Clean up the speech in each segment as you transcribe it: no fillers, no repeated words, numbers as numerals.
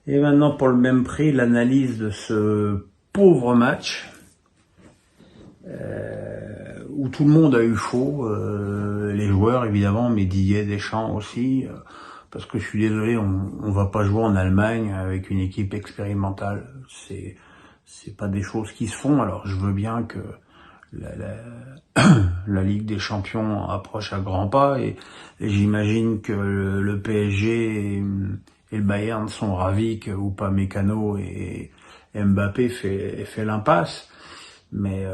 Et maintenant, pour le même prix, l'analyse de ce pauvre match, où tout le monde a eu chaud, les joueurs évidemment, mais Didier Deschamps aussi, parce que je suis désolé, on va pas jouer en Allemagne avec une équipe expérimentale. C'est pas des choses qui se font. Alors je veux bien que la Ligue des Champions approche à grands pas et j'imagine que le PSG et le Bayern sont ravis que Upamecano et Mbappé fait l'impasse. Mais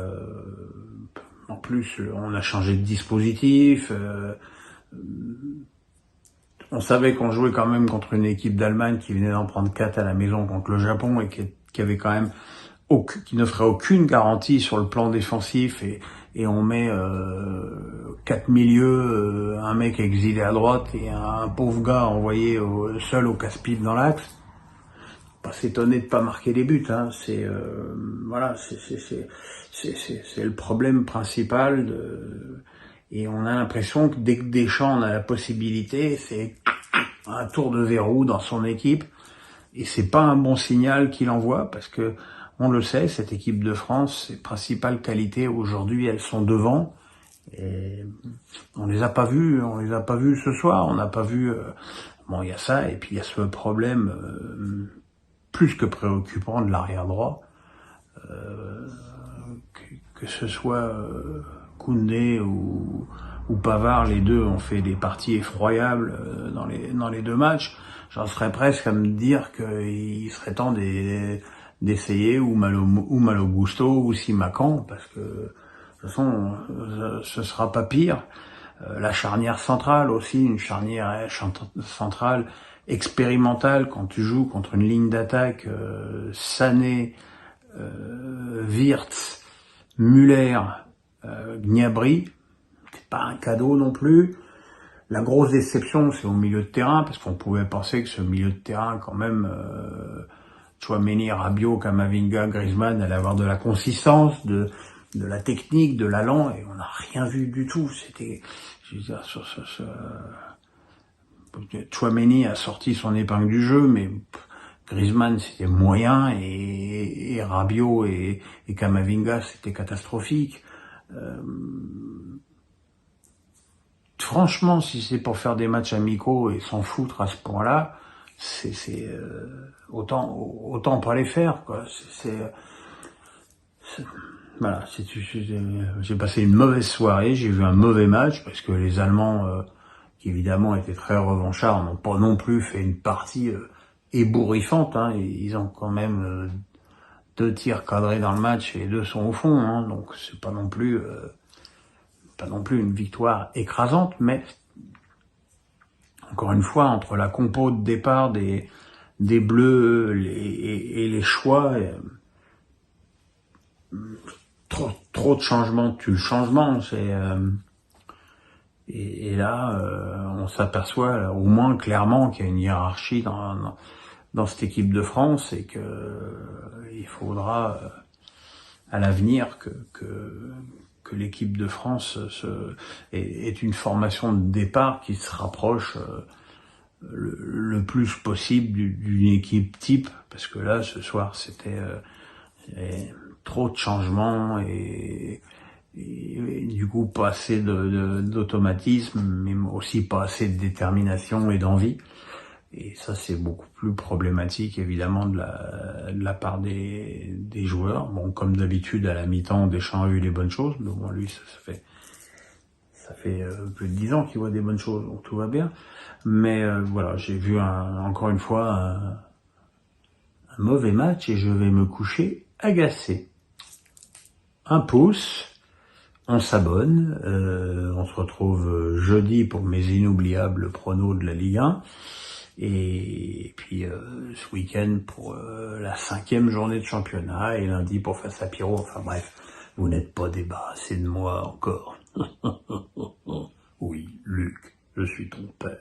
en plus, on a changé de dispositif. On savait qu'on jouait quand même contre une équipe d'Allemagne qui venait d'en prendre 4 à la maison contre le Japon et qui avait quand même qui n'offrait aucune garantie sur le plan défensif et on met 4 milieux, un mec exilé à droite et un pauvre gars envoyé seul au casse-pipe dans l'axe. Pas s'étonner de pas marquer les buts, hein. C'est voilà, c'est le problème principal et on a l'impression que dès que Deschamps en a la possibilité, c'est un tour de verrou dans son équipe et c'est pas un bon signal qu'il envoie parce que on le sait, cette équipe de France, ses principales qualités aujourd'hui, elles sont devant. Et on les a pas vues ce soir. On n'a pas vu. Bon, il y a ça et puis il y a ce problème plus que préoccupant de l'arrière droit. Que ce soit Koundé ou Pavard, les deux ont fait des parties effroyables dans les deux matchs. J'en serais presque à me dire qu'il serait temps d'essayer ou Malo Gusto ou Simakan parce que de toute façon ce sera pas pire. La charnière centrale aussi, une charnière centrale expérimentale quand tu joues contre une ligne d'attaque Sané, Wirtz, Müller, Gnabry, c'est pas un cadeau non plus. La grosse déception, c'est au milieu de terrain, parce qu'on pouvait penser que ce milieu de terrain, quand même, Tchouaméni, Rabiot, Camavinga, Griezmann, allait avoir de la consistance, de la technique, de l'allant, et on n'a rien vu du tout. C'était, je veux dire, Tchouaméni a sorti son épingle du jeu, mais Griezmann c'était moyen et Rabiot et Camavinga c'était catastrophique. Franchement, si c'est pour faire des matchs amicaux et s'en foutre à ce point-là, c'est autant pas les faire, quoi. Voilà, j'ai passé une mauvaise soirée, j'ai vu un mauvais match parce que les Allemands, qui évidemment étaient très revanchards, n'ont pas non plus fait une partie ébouriffante. Hein. Ils ont quand même 2 tirs cadrés dans le match et les 2 sont au fond, hein. Donc c'est pas non plus une victoire écrasante, mais encore une fois, entre la compo de départ des Bleus et les choix, trop de changements tue le changement. Et là, on s'aperçoit au moins clairement qu'il y a une hiérarchie dans cette équipe de France et que il faudra à l'avenir que l'équipe de France ait une formation de départ qui se rapproche le plus possible d'une équipe type, parce que là, ce soir, c'était trop de changements et du coup pas assez d'automatisme, mais aussi pas assez de détermination et d'envie. Et ça, c'est beaucoup plus problématique, évidemment, de la part des joueurs. Bon, comme d'habitude, à la mi-temps, Deschamps a eu les bonnes choses. Mais bon, lui, ça fait plus de 10 ans qu'il voit des bonnes choses, donc tout va bien. Mais voilà, j'ai vu encore une fois un mauvais match et je vais me coucher agacé. Un pouce, on s'abonne, on se retrouve jeudi pour mes inoubliables pronos de la Ligue 1. Et puis ce week-end pour la 5e journée de championnat et lundi pour face à Pierrot. Enfin bref, vous n'êtes pas débarrassé de moi encore. Oui, Luc, je suis ton père.